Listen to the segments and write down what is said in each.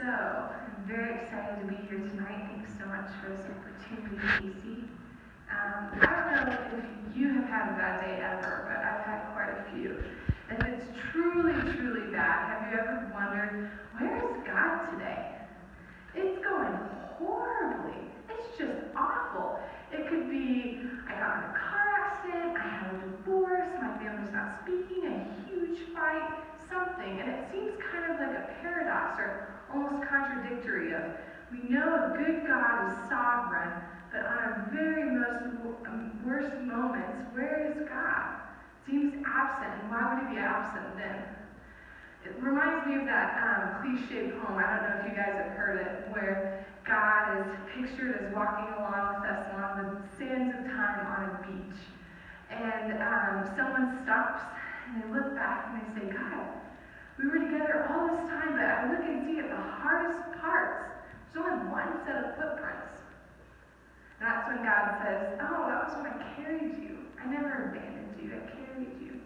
So, I'm very excited to be here tonight. Thanks so much for this opportunity, Casey. I don't know if you have had a bad day ever, but I've had quite a few. If it's truly, truly bad, have you ever wondered, where is God today? It's going horribly. It's just awful. It could be, I got in a car accident, I had a divorce, my family's not speaking, a huge fight, something. And it seems kind of like a paradox or almost contradictory of, we know a good God is sovereign, but on our very worst moments, where is God? Seems absent, and why would he be absent then? It reminds me of that cliche poem, I don't know if you guys have heard it, where God is pictured as walking along with us along the sands of time on a beach. And someone stops, and they look back, and they say, God, we were together all this time, but I look and see at the hardest parts, there's only one set of footprints. And that's when God says, oh, that was when I carried you. I never abandoned you, I carried you.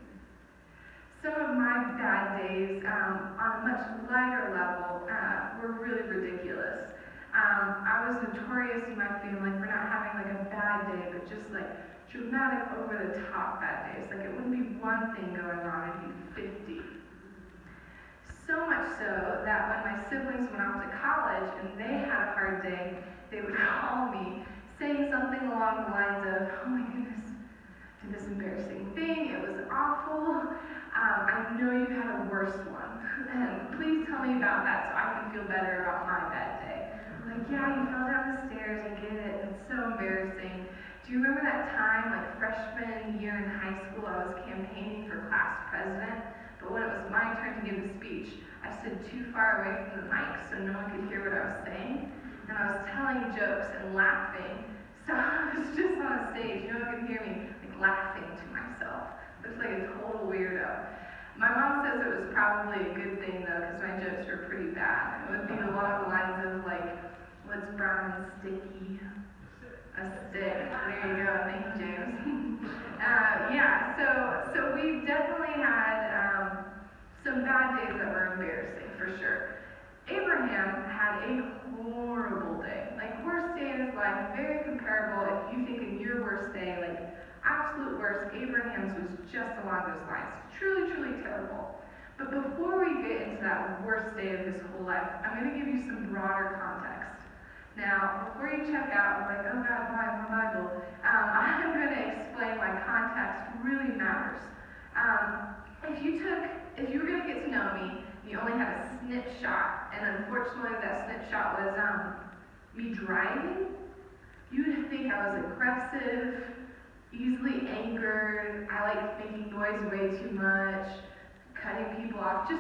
Some of my bad days, on a much lighter level, were really ridiculous. I was notorious in my family for not having like a bad day, but just like dramatic, over-the-top bad days. Like it wouldn't be one thing going on, it'd be 50. So much so that when my siblings went off to college and they had a hard day, they would call me saying something along the lines of, oh my goodness, did this embarrassing thing, it was awful, I know you've had a worse one, and please tell me about that so I can feel better about my bad day. I'm like, yeah, you fell down the stairs, I get it, it's so embarrassing. Do you remember that time, like freshman year in high school, I was campaigning for class president, but when it was my turn to give the speech, I stood too far away from the mic so no one could hear what I was saying, and I was telling jokes and laughing, so I was just on a stage, no one could hear me, like laughing to myself. It was like a total weirdo. My mom says it was probably a good thing though, because my jokes were pretty bad. It would be along the lines of like, what's brown and sticky? A stick. There you go. Thank you, James. So we definitely had some bad days that were embarrassing for sure. Abraham had a horrible day. Like worst day in his life, very comparable. If you think of your worst day, like absolute worst, Abraham's was just along those lines. Truly, truly terrible. But before we get into that worst day of his whole life, I'm going to give you some broader context. Now, before you check out, like, oh God, why my Bible? I'm going to explain why context really matters. If you were going to get to know me, you only had a snapshot, and unfortunately that snapshot was me driving, you'd think I was aggressive, easily angered, I like making noise way too much, cutting people off, you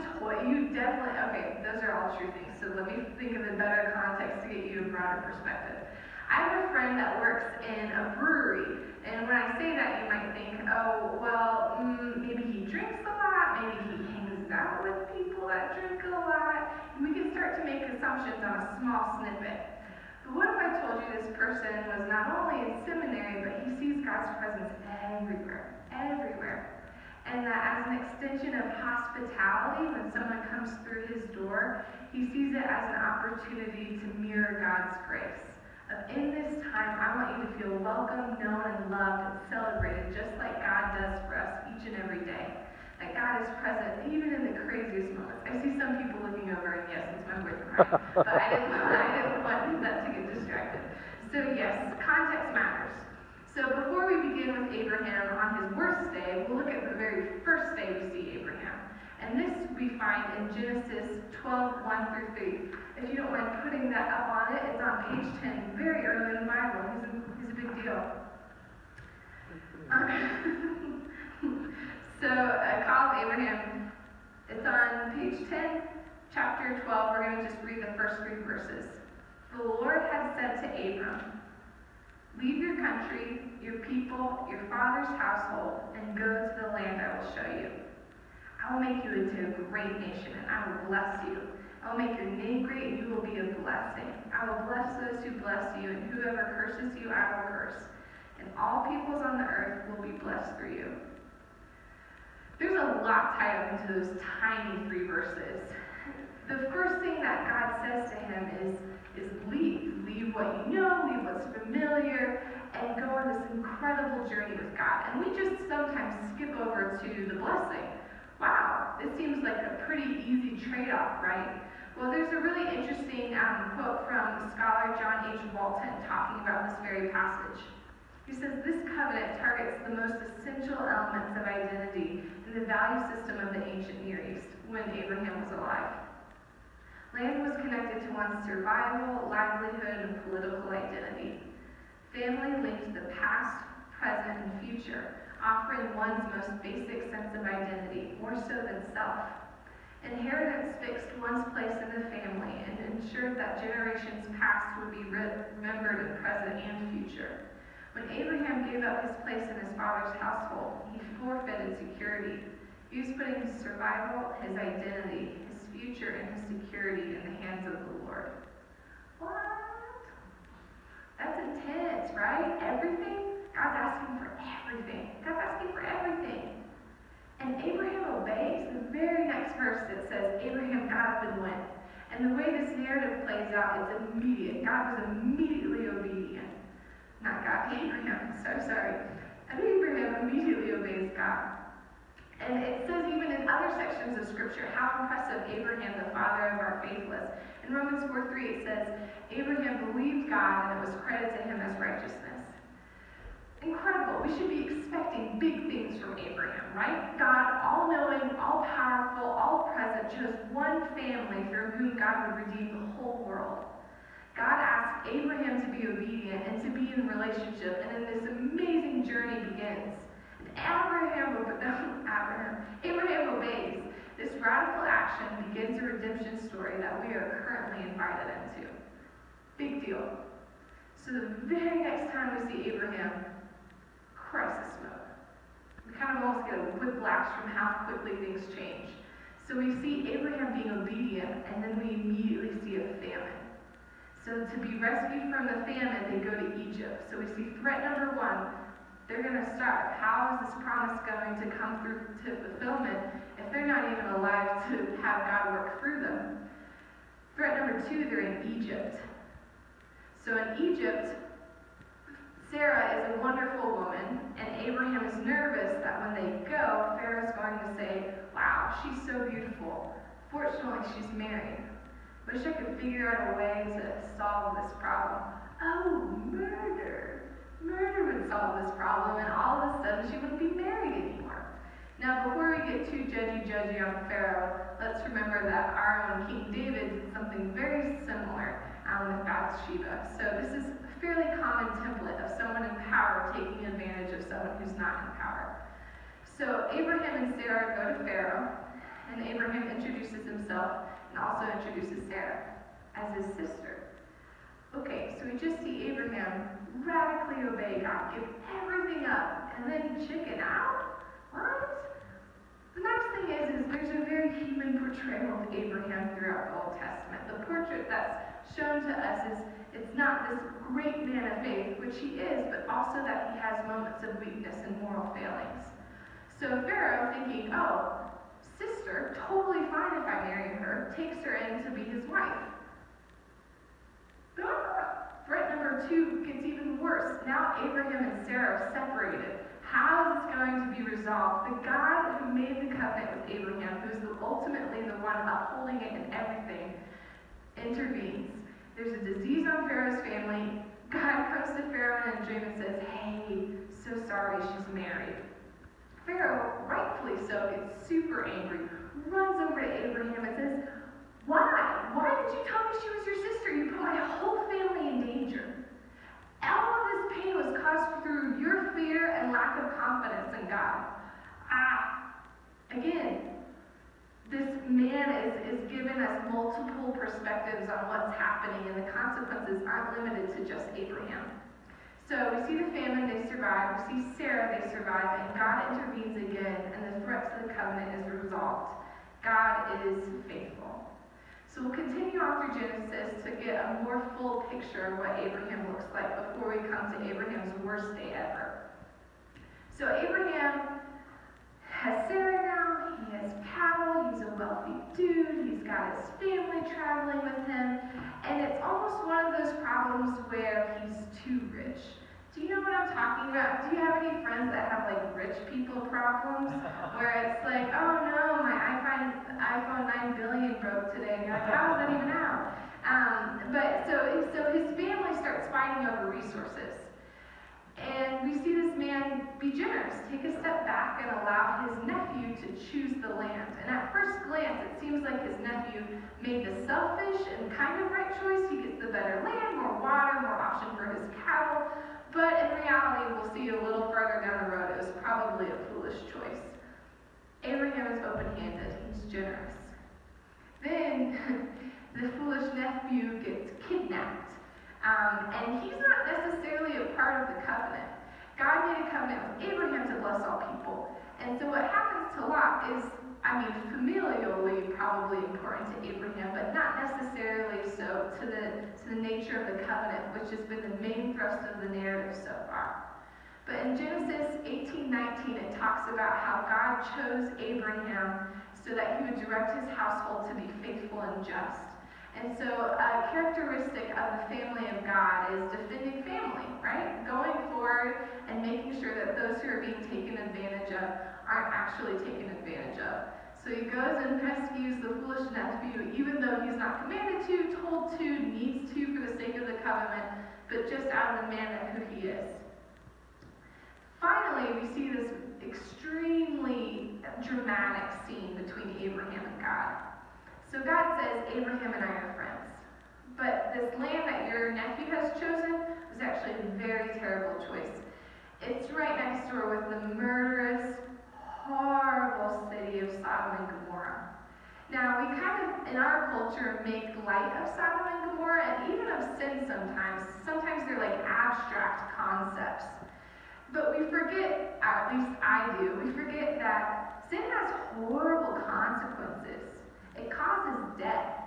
definitely, okay, those are all true things, so let me think of a better context to get you a broader perspective. I have a friend that works in a brewery, and when I say that, you might think, oh, well, maybe he drinks a lot, maybe he hangs out with people that drink a lot, and we can start to make assumptions on a small snippet. But what if I told you this person was not only in seminary, but he sees God's presence everywhere, everywhere. And that as an extension of hospitality, when someone comes through his door, he sees it as an opportunity to mirror God's grace. In this time, I want you to feel welcome, known, and loved, and celebrated, just like God does for us each and every day. That God is present even in the craziest moments. I see some people looking over, and yes, it's my boyfriend, but I didn't want that to get distracted. So yes, context matters. So before we begin with Abraham on his worst day, we'll look at the very first day we see Abraham. And this we find in Genesis 12:1-3. If you don't mind putting that up on it, it's on page 10, very early in the Bible. He's a big deal. So, call of Abraham, it's on page 10, chapter 12. We're going to just read the first 3 verses. The Lord had said to Abram, leave your country, your people, your father's household, and go to the land I will show you. I will make you into a great nation, and I will bless you. I will make your name great, and you will be a blessing. I will bless those who bless you, and whoever curses you, I will curse. And all peoples on the earth will be blessed through you. There's a lot tied up into those tiny 3 verses. The first thing that God says to incredible journey with God. And we just sometimes skip over to the blessing. Wow, this seems like a pretty easy trade-off, right? Well, there's a really interesting quote from scholar John H. Walton talking about this very passage. He says, this covenant targets the most essential elements of identity in the value system of the ancient Near East when Abraham was alive. Land was connected to one's survival, livelihood, and political identity. Family linked the past, present, and future, offering one's most basic sense of identity, more so than self. Inheritance fixed one's place in the family and ensured that generations past would be remembered in present and future. When Abraham gave up his place in his father's household, he forfeited security. He was putting his survival, his identity, his future, and his security in the hands of the Lord. What? That's intense, right? Everything? God's asking for everything. God's asking for everything. And Abraham obeys. The very next verse it says, Abraham got up and went. And the way this narrative plays out, it's immediate. God was immediately obedient. Not God, Abraham, so sorry. And Abraham immediately obeys God. And it says even in other sections of Scripture how impressive Abraham, the father of our faith, was. In Romans 4:3 it says, Abraham believed God and it was credited to him as righteousness. Incredible. We should be expecting big things from Abraham, right? God, all-knowing, all-powerful, all-present, chose one family through whom God would redeem the whole world. God asked Abraham to be obedient and to be in relationship, and then this amazing journey begins. And Abraham obeys. This radical action begins a redemption story that we are currently invited into. Big deal. So the very next time we see Abraham, crisis mode. We kind of almost get a whiplash from how quickly things change. So we see Abraham being obedient, and then we immediately see a famine. So to be rescued from the famine, they go to Egypt. So we see threat number one, they're going to starve. How is this promise going to come through to fulfillment if they're not even alive to have God work through them? Threat number two, they're in Egypt. So in Egypt, Sarah is a wonderful woman, and Abraham is nervous that when they go, Pharaoh's going to say, wow, she's so beautiful. Fortunately, she's married. Wish I could figure out a way to solve this problem. Oh, murder. Murder would solve this problem, and all of a sudden she wouldn't be married anymore. Now, before we get too judgy on Pharaoh, let's remember that our own King David did something very similar with Bathsheba. So this is a fairly common template of someone in power taking advantage of someone who's not in power. So Abraham and Sarah go to Pharaoh, and Abraham introduces himself and also introduces Sarah as his sister. Okay, so we just see Abraham radically obey God, give everything up, and then chicken out? What? The next thing is there's a very human portrayal of Abraham throughout the Old Testament. The portrait that's shown to us is it's not this great man of faith, which he is, but also that he has moments of weakness and moral failings. So Pharaoh, thinking, oh, sister, totally fine if I marry her, takes her in to be his wife. Threat number two gets even worse. Now Abraham and Sarah are separated. How is this going to be resolved? The God who made the covenant with Abraham, who is ultimately the one upholding it in everything, intervenes. There's a disease on Pharaoh's family. God comes to Pharaoh in a dream and says, hey, so sorry, she's married. Pharaoh, rightfully so, gets super angry, runs over to Abraham and says, why? Why did you tell me she was your sister? You put my whole family in danger. All of this pain was caused through your fear and lack of confidence in God. Again, this man is giving us multiple perspectives on what's happening, and the consequences aren't limited to just Abraham. So we see the famine, they survive. We see Sarah, they survive, and God intervenes again, and the threat to the covenant is resolved. God is faithful. So we'll continue on through Genesis to get a more full picture of what Abraham looks like before we come to Abraham's worst day ever. So Abraham has Sarah now, he has cattle, he's a wealthy dude, he's got his family traveling with him, and it's almost one of those problems where he's too rich. Do you know what I'm talking about? Do you have any friends that have like rich people problems? Where it's like, oh no, my iPhone 9 billion broke today. And you're like, how is that even out? But so his family starts fighting over resources. And we see this man be generous, take a step back and allow his nephew to choose the land. And at first glance, it seems like his nephew made the selfish and kind of right choice. He gets the better land, more water, more option for his cattle. But in reality, we'll see a little further down the road, it was probably a foolish choice. Abraham is open-handed, he's generous. Then the foolish nephew gets kidnapped. And he's not necessarily a part of the covenant. God made a covenant with Abraham to bless all people. And so what happens to Lot is, familially probably important to Abraham, but not necessarily so to the nature of the covenant, which has been the main thrust of the narrative so far. But in Genesis 18:19, it talks about how God chose Abraham so that he would direct his household to be faithful and just. And so a characteristic of the family of God is defending family, right? Going forward and making sure that those who are being taken advantage of aren't actually taken advantage of. So he goes and rescues the foolish nephew, even though he's not commanded to, told to, needs to for the sake of the covenant, but just out of the man of who he is. Finally, we see this extremely dramatic scene between Abraham and God. So God says, Abraham and I are friends. But this land that your nephew has chosen was actually a very terrible choice. It's right next door with the murderous, horrible city of Sodom and Gomorrah. Now, we kind of, in our culture, make light of Sodom and Gomorrah, and even of sin sometimes. Sometimes they're like abstract concepts. But we forget, at least I do, we forget that sin has horrible consequences. It causes death.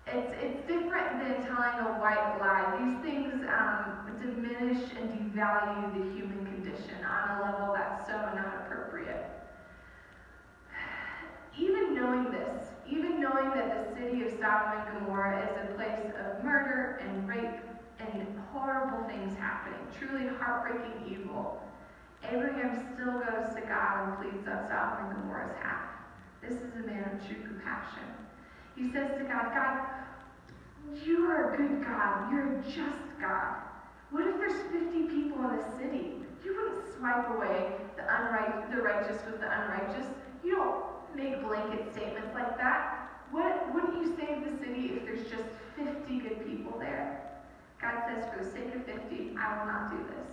It's different than telling a white lie. These things diminish and devalue the human condition on a level that's so not appropriate. Even knowing this, even knowing that the city of Sodom and Gomorrah is a place of murder and rape and horrible things happening, truly heartbreaking evil, Abraham still goes to God and pleads on Sodom and Gomorrah's behalf. This is a man of true compassion. He says to God, God, you are a good God. You're a just God. What if there's 50 people in the city? You wouldn't swipe away the righteous with the unrighteous. You don't make blanket statements like that. Wouldn't you save the city if there's just 50 good people there? God says, for the sake of 50, I will not do this.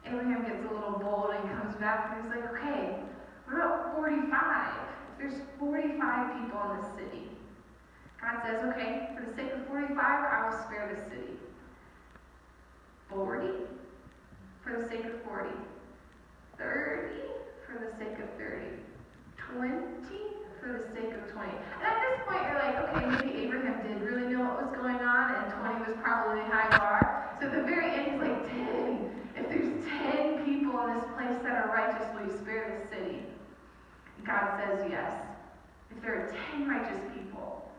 Abraham gets a little bold and comes back and he's like, okay, what about 45? There's 45 people in the city. God says, okay, for the sake of 45, I will spare the city. 40? For the sake of 40. 30? For the sake of 30. 20? For the sake of 20. And at this point, you're like, okay, maybe Abraham did really know what was going on, and 20 was probably the high bar. So at the very end, he's like, 10. If there's 10 people in this place that are righteous, will you spare the city? God says yes. If there are 10 righteous people.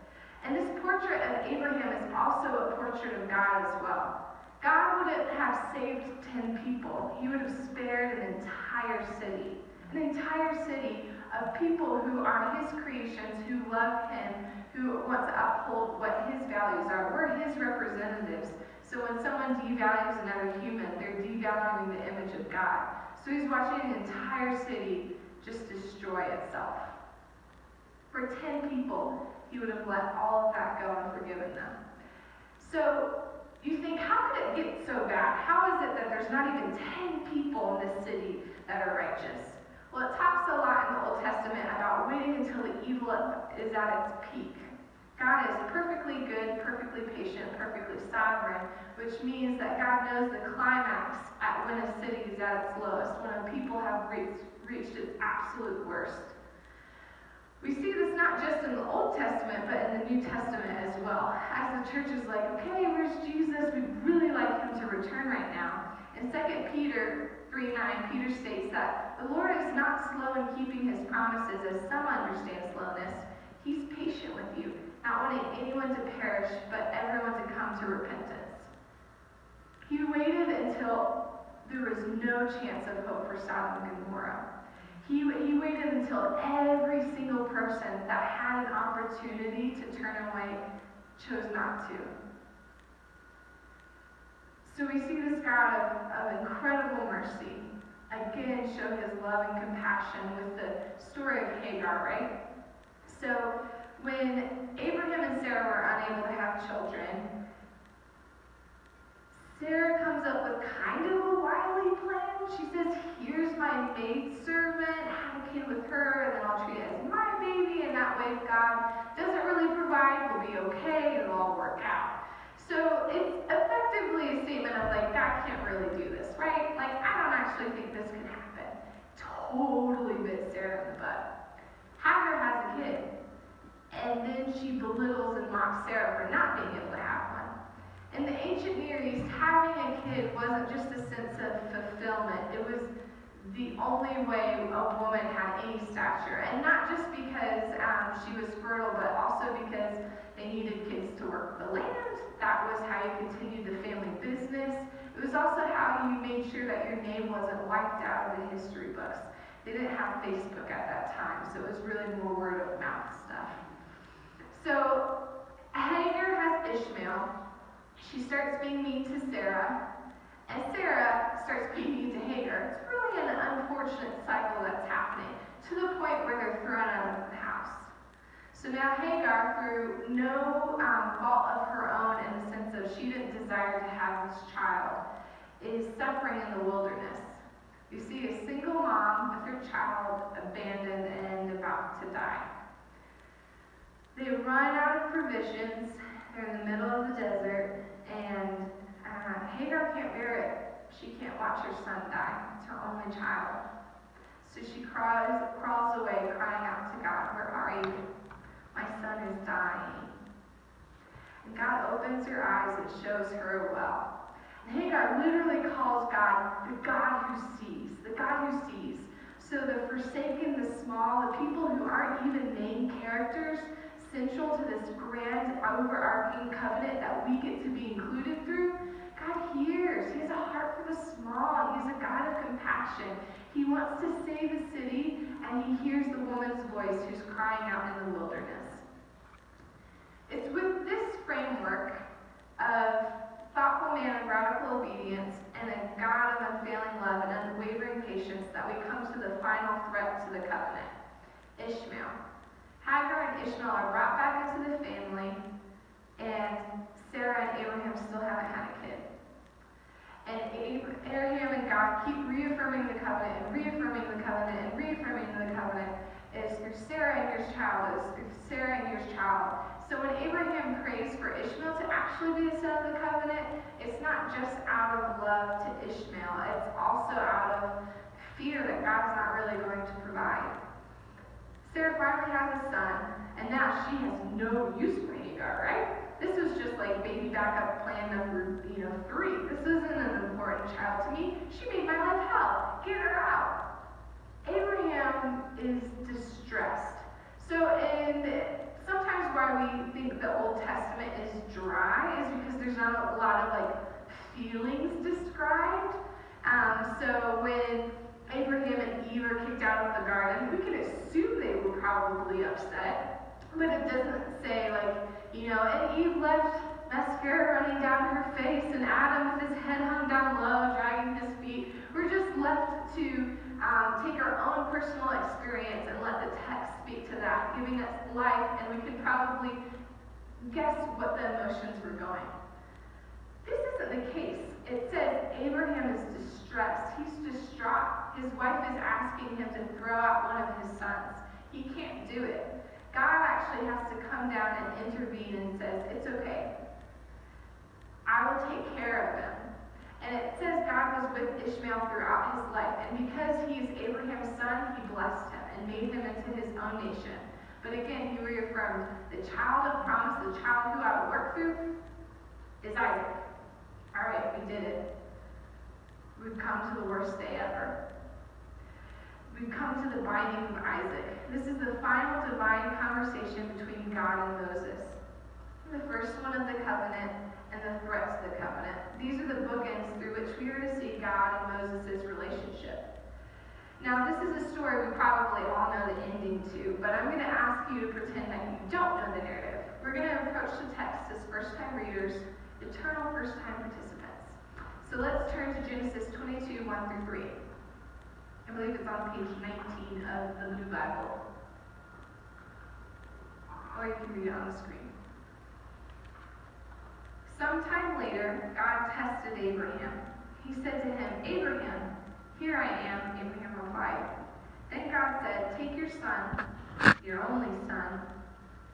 And this portrait of Abraham is also a portrait of God as well. God wouldn't have saved 10 people. He would have spared an entire city. An entire city of people who are his creations, who love him, who want to uphold what his values are. We're his representatives. So when someone devalues another human, they're devaluing the image of God. So he's watching an entire city just destroy itself. For 10 people, he would have let all of that go and forgiven them. So you think, how could it get so bad? How is it that there's not even 10 people in this city that are righteous? Well, it talks a lot in the Old Testament about waiting until the evil is at its peak. God is perfectly good, perfectly patient, perfectly sovereign, which means that God knows the climax at when a city is at its lowest, when a people have reached its absolute worst. We see this not just in the Old Testament, but in the New Testament as well. As the church is like, okay, where's Jesus? We'd really like him to return right now. In 2 Peter 3:9, Peter states that the Lord is not slow in keeping his promises, as some understand slowness. He's patient with you, not wanting anyone to perish, but everyone to come to repentance. He waited until there was no chance of hope for Sodom and Gomorrah. He waited until every single person that had an opportunity to turn away chose not to. So we see this God of incredible mercy again show his love and compassion with the story of Hagar, right? So when Abraham and Sarah were unable to have children, Sarah comes up with kind of a wily plan. She says, here's my maidservant, have a kid with her, and then I'll treat it as my baby, and that way if God doesn't really provide, we'll be okay, it'll all work out. So it's effectively a statement of like, God can't really do this, right? Like, I don't actually think this can happen. Totally bit Sarah in the butt. Hagar has a kid, and then she belittles and mocks Sarah for not being able to have one. In the ancient Near East, having a kid wasn't just a sense of fulfillment. It was the only way a woman had any stature. And not just because she was fertile, but also because they needed kids to work the land. That was how you continued the family business. It was also how you made sure that your name wasn't wiped out of the history books. They didn't have Facebook at that time, so it was really more word of mouth stuff. So Hagar has Ishmael. She starts being mean to Sarah, and Sarah starts being mean to Hagar. It's really an unfortunate cycle that's happening, to the point where they're thrown out of the house. So now Hagar, through no fault of her own, in the sense of she didn't desire to have this child, is suffering in the wilderness. You see a single mom with her child abandoned and about to die. They run out of provisions. They're in the middle of the desert, and Hagar can't bear it. She can't watch her son die. It's her only child. So she crawls away, crying out to God, "Where are you? My son is dying." And God opens her eyes and shows her a well. And Hagar literally calls God the God who sees, the God who sees. So the forsaken, the small, the people who aren't even main characters, central to this grand overarching covenant that we get to be included through, God hears. He has a heart for the small. He's a God of compassion. He wants to save a city, and he hears the woman's voice who's crying out in the wilderness. It's with this framework of thoughtful man of radical obedience and a God of unfailing love and unwavering patience that we come to the final threat to the covenant, Ishmael. Hagar and Ishmael are brought back into the family, and Sarah and Abraham still haven't had a kid. And Abraham and God keep reaffirming the covenant and reaffirming the covenant and reaffirming the covenant. It's through Sarah and your child. It's through Sarah and your child. So when Abraham prays for Ishmael to actually be the son of the covenant, it's not just out of love to Ishmael. It's also out of fear that God's not really going to provide. Sarah finally has a son, and now she has no use for Hagar, right? This was just like baby backup plan number, 3. This isn't an important child to me. She made my life hell. Get her out. Abraham is distressed. So, sometimes why we think the Old Testament is dry is because there's not a lot of feelings described. So when Abraham and Eve are kicked out of the garden, we can assume they were probably upset, but it doesn't say and Eve left mascara running down her face, and Adam with his head hung down low, dragging his feet. We're just left to take our own personal experience and let the text speak to that, giving us life, and we can probably guess what the emotions were going. This isn't the case. It says Abraham is distressed. He's distraught. His wife is asking him to throw out one of his sons. He can't do it. God actually has to come down and intervene and says, "It's okay. I will take care of them." And it says God was with Ishmael throughout his life. And because he is Abraham's son, he blessed him and made him into his own nation. But again, he reaffirmed, the child of promise, the child who I will work through, is Isaac. All right, we did it. We've come to the worst day ever. We've come to the binding of Isaac. This is the final divine conversation between God and Moses. The first one of the covenant and the threat to the covenant. These are the bookends through which we are to see God and story we probably all know the ending to, but I'm going to ask you to pretend that you don't know the narrative. We're going to approach the text as first-time readers, eternal first-time participants. So let's turn to Genesis 22, 1 through 3. I believe it's on page 19 of the Blue Bible. Or you can read it on the screen. Sometime later, God tested Abraham. He said to him, "Abraham." "Here I am," Abraham replied. Then God said, "Take your son, your only son,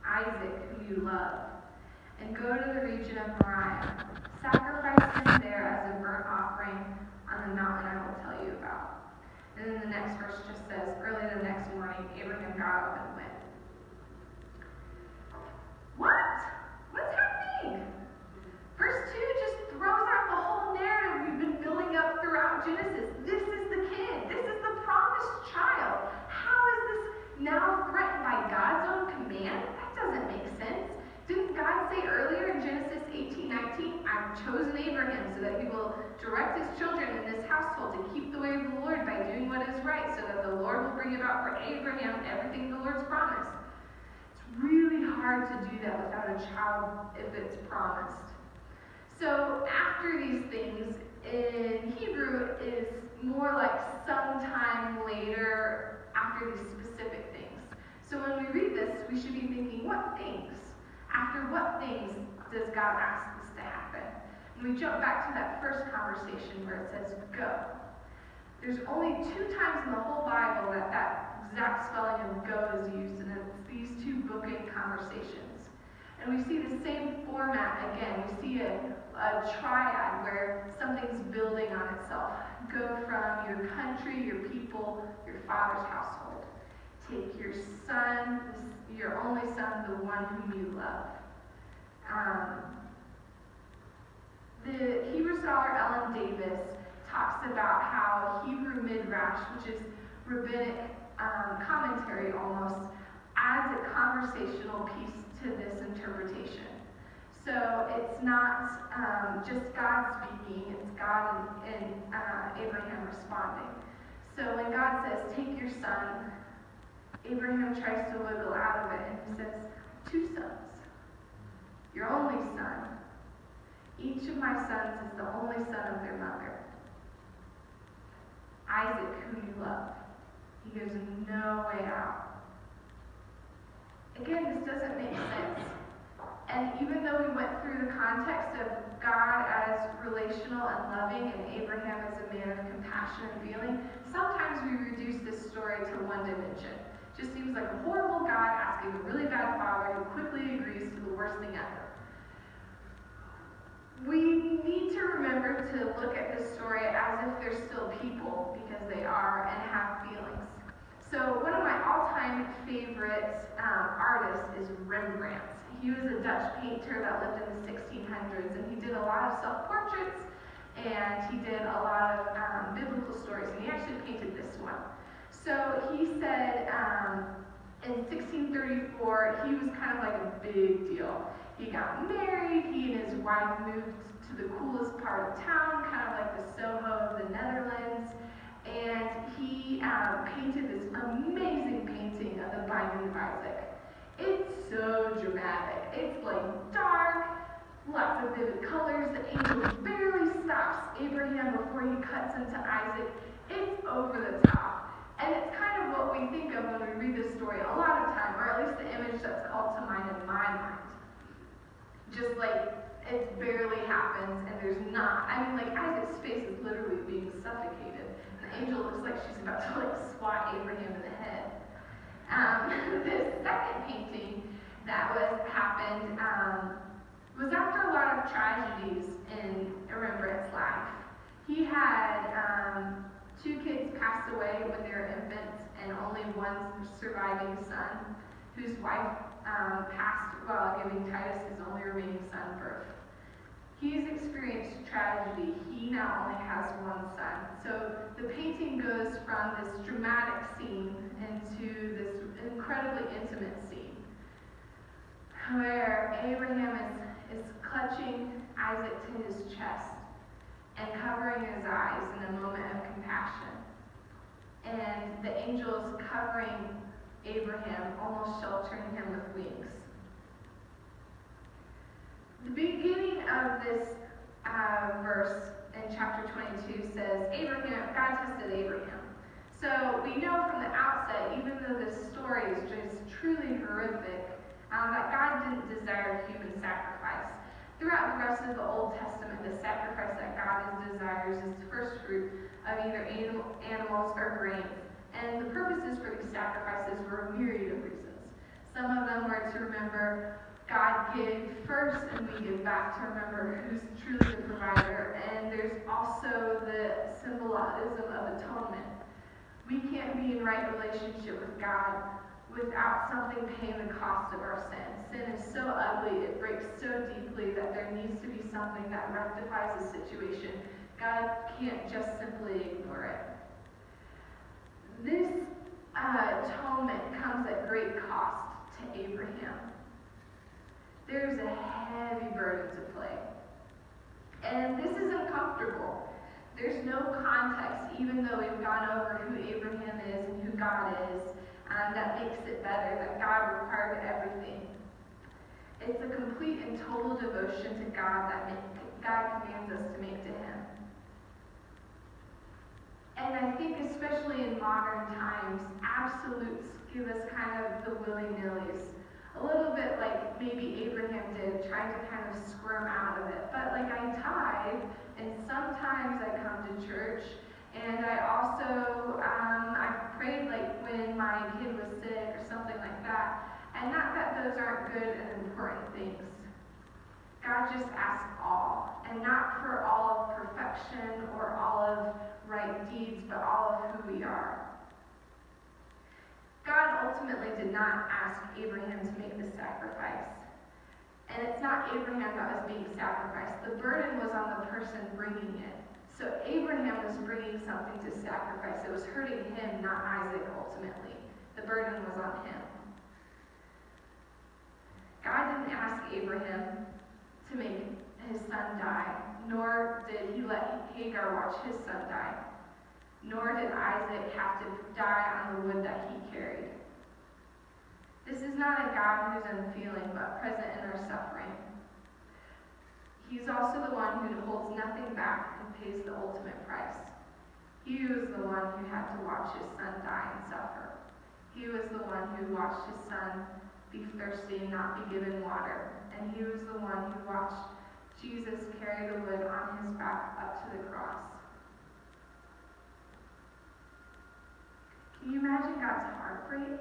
Isaac, whom you love, and go to the region of Moriah. Sacrifice him there as a burnt offering on the mountain I will tell you about." And then the next verse just says, "Early the next morning, Abraham got up and went." What? What's happening? Verse 2 just throws out the whole narrative we've been building up throughout Genesis. This is the kid. This is the promised child. How is this now threatened by God's own command? That doesn't make sense. Didn't God say earlier in Genesis 18:19, "I've chosen Abraham so that he will direct his children in this household to keep the way of the Lord by doing what is right, so that the Lord will bring about for Abraham everything the Lord's promised"? It's really hard to do that without a child if it's promised. So after these things, in Hebrew, is more like sometime later after these specific things. So when we read this, we should be thinking, what things? After what things does God ask this to happen? And we jump back to that first conversation where it says, "go." There's only 2 times in the whole Bible that exact spelling of "go" is used, and it's these 2 bookend conversations. And we see the same format again. We see a triad where something's building on itself. Go from your country, your people, your father's household. Take your son, your only son, the one whom you love. The Hebrew scholar Ellen Davis talks about how Hebrew midrash, which is rabbinic commentary almost, adds a conversational piece to this interpretation. So it's not just God speaking, it's God and Abraham responding. So when God says, "Take your son," Abraham tries to wiggle out of it, and he says, "2 sons, your only son. Each of my sons is the only son of their mother. Isaac, whom you love." He gives no way out. Again, this doesn't make sense. And even though we went through the context of God as relational and loving and Abraham as a man of compassion and feeling, sometimes we reduce this story to one dimension. It just seems like a horrible God asking a really bad father who quickly agrees to the worst thing ever. We need to remember to look at this story as if they're still people, because they are, and have feelings. So one of my all-time favorite artists is Rembrandt. He was a Dutch painter that lived in the 1600s, and he did a lot of self-portraits, and he did a lot of biblical stories, and he actually painted this one. So he said in 1634, he was kind of like a big deal. He got married, he and his wife moved to the coolest part of town, kind of like the Soho of the Netherlands, and he painted this amazing painting of the Binding of Issac. It's so dramatic. It's like dark, lots of vivid colors. The angel barely stops Abraham before he cuts into Isaac. It's over the top. And it's kind of what we think of when we read this story a lot of time, or at least the image that's called to mind in my mind. Just like it barely happens, and there's not. I mean, like Isaac's face is literally being suffocated. The angel looks like she's about to like swat Abraham in the head. The second painting that happened was after a lot of tragedies in Rembrandt's life. He had 2 kids pass away when they were infants, and only one surviving son, whose wife passed while giving Titus his only remaining son birth. He's experienced tragedy. He now only has 1 son. So the painting goes from this dramatic scene into this incredibly intimate scene, where Abraham is clutching Isaac to his chest and covering his eyes in a moment of compassion. and the angels covering Abraham, almost sheltering him with wings. The beginning of this verse in chapter 22 says, God tested Abraham. So we know from the outset, even though this story is just truly horrific, that God didn't desire human sacrifice. Throughout the rest of the Old Testament, the sacrifice that God desires is the first fruit of either animals or grains. And the purposes for these sacrifices were a myriad of reasons. Some of them were to remember God gave first and we give back, to remember who's truly the provider. And there's also the symbolism of atonement. We can't be in right relationship with God without something paying the cost of our sin. Sin is so ugly, it breaks so deeply that there needs to be something that rectifies the situation. God can't just simply ignore it. This atonement comes at great cost to Abraham. There's a heavy burden to play. And this is uncomfortable. There's no context, even though we've gone over who Abraham is and who God is, that makes it better, that God required everything. It's a complete and total devotion to God that God commands us to make to Him. And I think especially in modern times, absolutes give us kind of the willy-nillys. A little bit like maybe Abraham did, trying to kind of squirm out of it. But like I tithe, and sometimes I come to church, and I also, I prayed like when my kid was sick or something like that. And not that those aren't good and important things. God just asks all, and not for all of perfection or all of right deeds, but all of who we are. God ultimately did not ask Abraham to make the sacrifice. And it's not Abraham that was being sacrificed. The burden was on the person bringing it. So Abraham was bringing something to sacrifice. It was hurting him, not Isaac, ultimately. The burden was on him. God didn't ask Abraham to make his son die, nor did he let Hagar watch his son die, nor did Isaac have to die on the wood that he carried. This is not a God who's unfeeling, but present in our suffering. He's also the one who holds nothing back and pays the ultimate price. He was the one who had to watch his son die and suffer. He was the one who watched his son be thirsty and not be given water. And he was the one who watched Jesus carry the wood on his back up to the cross. Can you imagine God's heartbreak?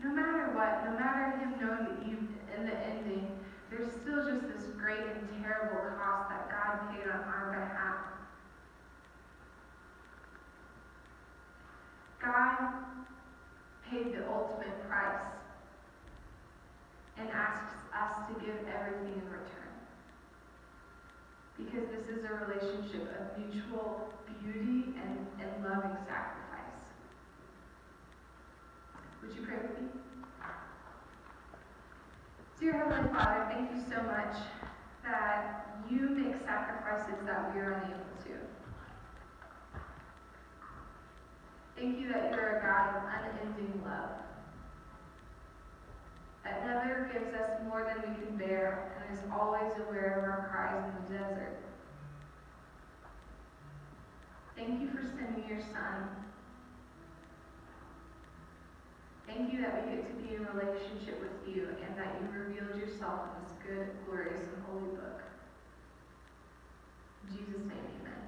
No matter what, no matter him knowing in the ending, there's still just this great and terrible cost that God paid on our behalf. God paid the ultimate price and asks us to give everything in return. Because this is a relationship of mutual beauty and loving sacrifice. Would you pray with me? Dear Heavenly Father, thank you so much that you make sacrifices that we are unable to. Thank you that you're a God of unending love, that never gives us more than we can bear and is always aware of our cries in the desert. Thank you for sending your Son. Thank you that we get to be in relationship with you and that you revealed yourself in this good, glorious, and holy book. In Jesus' name, amen.